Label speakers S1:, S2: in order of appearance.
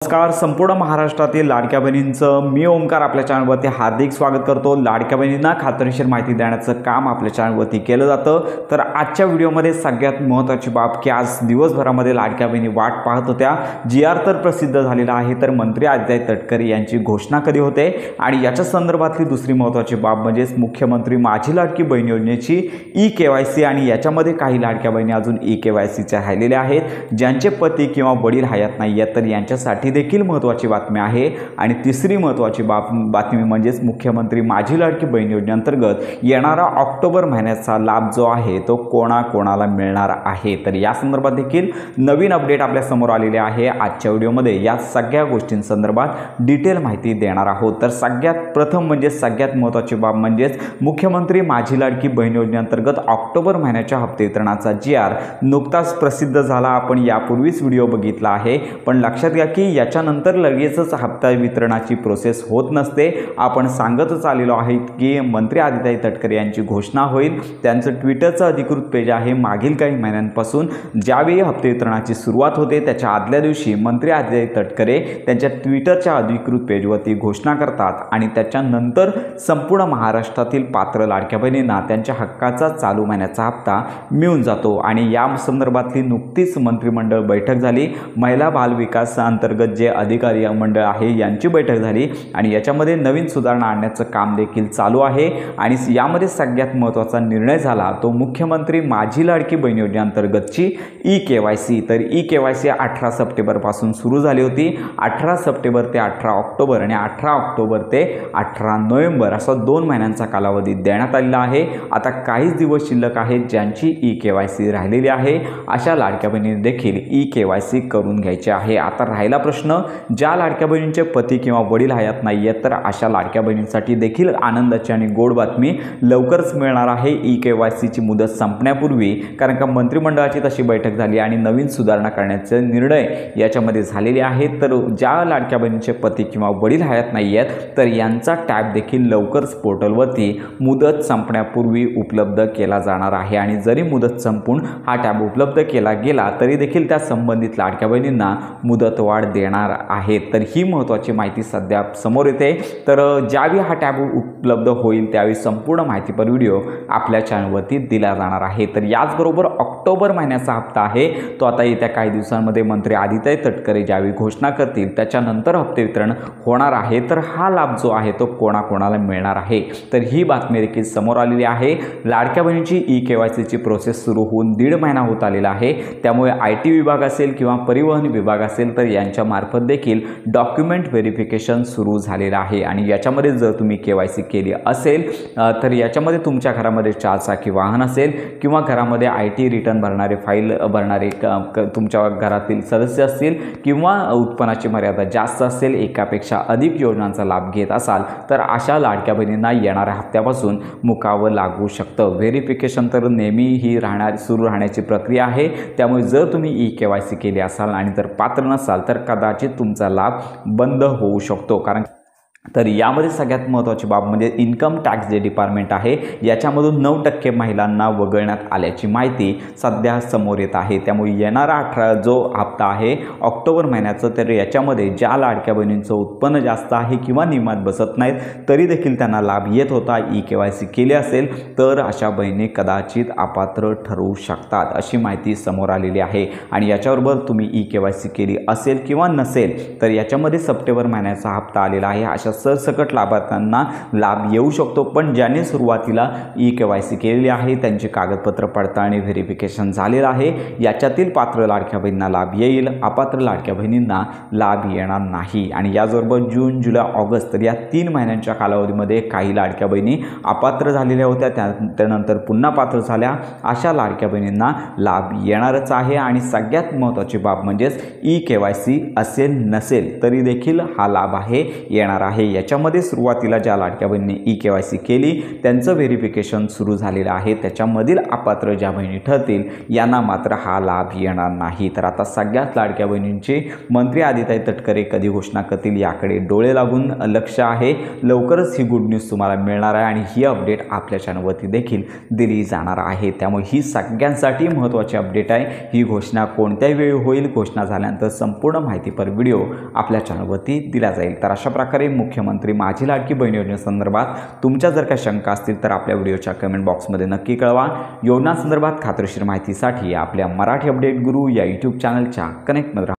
S1: नमस्कार. संपूर्ण महाराष्ट्रातील लाडक्या बहिणींचं मी ओमकार आपल्या चॅनलवरती हार्दिक स्वागत करतो. लाडक्या बहिणींना खात्रीशीर माहिती देण्याचं काम आपल्या चॅनलवरती केलं जातं. तर आजच्या व्हिडिओमध्ये सगळ्यात महत्त्वाची बाब की आज दिवसभरामध्ये लाडक्या बहिणी वाट पाहत होत्या. GR तर प्रसिद्ध झालेला आहे, तर मंत्री आदित्य तटकरे यांची घोषणा कधी होते आणि याच्या संदर्भातली दुसरी महत्त्वाची बाब म्हणजेच मुख्यमंत्री माझी लाडकी बहीण योजनेची EKYC आणि याच्यामध्ये काही लाडक्या बहिणी अजून EKYCच्या राहिलेल्या आहेत, ज्यांचे पती किंवा वडील हयात नाही आहेत, तर यांच्यासाठी देखील महत्त्वाची बातमी आहे. आणि तिसरी महत्त्वाची बातमी म्हणजेच मुख्यमंत्री माझी लाडकी बहीण योजनेअंतर्गत येणारा ऑक्टोबर महिन्याचा लाभ जो आहे तो कोणाकोणाला मिळणार आहे, तर या संदर्भात देखील नवीन अपडेट आपल्या समोर आलेले आहे. आजच्या व्हिडिओमध्ये या सगळ्या गोष्टींसंदर्भात डिटेल माहिती देणार आहोत. तर सगळ्यात प्रथम म्हणजे सगळ्यात महत्त्वाची बाब म्हणजेच मुख्यमंत्री माझी लाडकी बहीण योजनेअंतर्गत ऑक्टोबर महिन्याच्या हप्ते वितरणाचा GR नुकताच प्रसिद्ध झाला. आपण यापूर्वीच व्हिडिओ बघितला आहे, पण लक्षात घ्या की याच्यानंतर लगेचच हप्ता वितरणाची प्रोसेस होत नसते. आपण सांगतच आलेलो आहे की मंत्री आदित्य तटकरे यांची घोषणा होईल. त्यांचं ट्विटरचं अधिकृत पेज आहे. मागील काही महिन्यांपासून ज्यावेळी हप्ते वितरणाची सुरुवात होते त्याच्या आदल्या दिवशी मंत्री आदित्य तटकरे त्यांच्या ट्विटरच्या अधिकृत पेजवरती घोषणा करतात आणि त्याच्यानंतर संपूर्ण महाराष्ट्रातील पात्र लाडक्या बहिणींना त्यांच्या हक्काचा चालू महिन्याचा हप्ता मिळून जातो. आणि या संदर्भातली नुकतीच मंत्रिमंडळ बैठक झाली. महिला बाल विकास अंतर्गत जे अधिकारी मंडळ आहे यांची बैठक झाली आणि याच्यामध्ये नवीन सुधारणा आणण्याचं काम देखील चालू आहे. आणि यामध्ये सगळ्यात महत्त्वाचा निर्णय झाला तो मुख्यमंत्री माझी लाडकी बहीण योजनेअंतर्गतची EKYC. तर EKYC 18 सप्टेंबरपासून सुरू झाली होती. 18 सप्टेंबर ते 18 ऑक्टोबर आणि 18 ऑक्टोबर ते 18 नोव्हेंबर असा 2 महिन्यांचा कालावधी देण्यात आलेला आहे. आता काहीच दिवस शिल्लक आहेत ज्यांची EKYC राहिलेली आहे. अशा लाडक्या बहिणींनी देखील EKYC करून घ्यायची आहे. आता राहिला प्रश्न, ज्या लाडक्या बहिणींचे पती किंवा वडील हयात नाही आहेत तर अशा लाडक्या बहिणींसाठी देखील आनंदाची आणि गोड बातमी लवकरच मिळणार आहे EKYCची मुदत संपण्यापूर्वी. कारण का मंत्रिमंडळाची तशी बैठक झाली आणि नवीन सुधारणा करण्याचे निर्णय याच्यामध्ये झालेले आहेत. तर ज्या लाडक्या बहिणींचे पती किंवा वडील हयात नाही आहेत तर यांचा टॅब देखील लवकरच पोर्टलवरती मुदत संपण्यापूर्वी उपलब्ध केला जाणार आहे. आणि जरी मुदत संपून हा टॅब उपलब्ध केला गेला तरी देखील त्या संबंधित लाडक्या बहिणींना मुदतवाढ देणार आहेत. तर ही महत्त्वाची माहिती सध्या समोर येते. तर ज्यावेळी हा टॅब उपलब्ध होईल त्यावेळी संपूर्ण माहितीपर व्हिडिओ आपल्या चॅनलवरती दिला जाणार आहे. तर याचबरोबर ऑक्टोबर महिन्याचा हप्ता आहे तो आता येत्या काही दिवसांमध्ये मंत्री आदित्य तटकरे ज्यावेळी घोषणा करतील त्याच्यानंतर हप्ते वितरण होणार आहे. तर हा लाभ जो आहे तो कोणाकोणाला मिळणार आहे, तर ही बातमी देखील समोर आलेली आहे. लाडक्या बहिणीची EKYCची प्रोसेस सुरू होऊन 1.5 महिना होत आलेला आहे. त्यामुळे IT विभाग असेल किंवा परिवहन विभाग असेल तर यांच्या मार्फत देखील डॉक्युमेंट व्हेरिफिकेशन सुरू झालेलं आहे. आणि याच्यामध्ये जर तुम्ही KYC केली असेल तर याच्यामध्ये तुमच्या घरामध्ये 4 चाकी वाहन असेल किंवा घरामध्ये IT रिटर्न भरणारे फाईल भरणारे तुमच्या घरातील सदस्य असतील किंवा उत्पन्नाची मर्यादा जास्त असेल, एकापेक्षा अधिक योजनांचा लाभ घेत असाल तर अशा लाडक्या बहिणींना येणाऱ्या हप्त्यापासून मुकावं लागू शकतं. व्हेरिफिकेशन तर नेहमी ही सुरू राहण्याची प्रक्रिया आहे. त्यामुळे जर तुम्ही EKYC केली असाल आणि जर पात्र नसाल तर कदाचित तुमचा लाभ बंद होऊ शकतो. कारण तर यामध्ये सगळ्यात महत्त्वाची बाब म्हणजे इन्कम टॅक्स जे डिपार्टमेंट आहे याच्यामधून 9% महिलांना वगळण्यात आल्याची माहिती सध्या समोर येत आहे. त्यामुळे येणारा जो हप्ता आहे ऑक्टोबर महिन्याचं, तर याच्यामध्ये ज्या लाडक्या बहिणींचं उत्पन्न जास्त आहे किंवा नियमात बसत नाहीत तरी देखील त्यांना लाभ येत होता, EKYC केले असेल तर अशा बहिणी कदाचित अपात्र ठरवू शकतात अशी माहिती समोर आलेली आहे. आणि याच्याबरोबर तुम्ही EKYC केली असेल किंवा नसेल तर याच्यामध्ये सप्टेंबर महिन्याचा हप्ता आलेला आहे. अशा सरसकट लाभार्थ्यांना लाभ येऊ शकतो. पण ज्यांनी सुरुवातीला EKYC केलेली आहे त्यांची कागदपत्र पडताळणी व्हेरिफिकेशन झालेलं आहे, याच्यातील पात्र लाडक्या बहिणींना लाभ येईल, अपात्र लाडक्या बहिणींना लाभ येणार नाही. आणि याचबरोबर जून, जुलै, ऑगस्ट तर या 3 महिन्यांच्या कालावधीमध्ये काही लाडक्या बहिणी अपात्र झालेल्या होत्या, त्यानंतर पुन्हा पात्र झाल्या. अशा लाडक्या बहिणींना लाभ येणारच आहे. आणि सगळ्यात महत्त्वाची बाब म्हणजेच EKYC असेल नसेल तरी देखील हा लाभ आहे येणार आहे. आहे। याच्यामध्ये सुरुवातीला ज्या लाडक्या बहिणींनी ई-KYC केली त्यांचं व्हेरिफिकेशन सुरू झालेलं आहे। त्याच्यामधील अपात्र ज्या बहिणी ठरतील यांना मात्र हा लाभ येणार नाही। तर आता सगळ्यात लाडक्या बहिणींचे मंत्री आदिताई तटकरे कधी घोषणा करतील याकडे डोळे लागून लक्ष आहे। लवकरच ही गुड न्यूज तुम्हाला मिळणार आहे आणि ही अपडेट आपल्या चॅनलवरती देखील दिली जाणार आहे। त्यामुळे ही सगळ्यांसाठी महत्त्वाची अपडेट आहे। ही घोषणा कोणत्याही वेळी होईल, घोषणा झाल्यानंतर संपूर्ण माहितीपर व्हिडिओ आपल्या चॅनलवरती दिला जाईल। तर अशा प्रकारे मुख्यमंत्री माझी लाडकी बहीण योजनेसंदर्भात तुमच्या जर काही शंका असतील तर आपल्या व्हिडिओच्या कमेंट बॉक्समध्ये नक्की कळवा। योजनांसंदर्भात खात्रीशीर माहितीसाठी आपल्या मराठी अपडेट गुरु या यूट्यूब चॅनलच्या कनेक्टमध्ये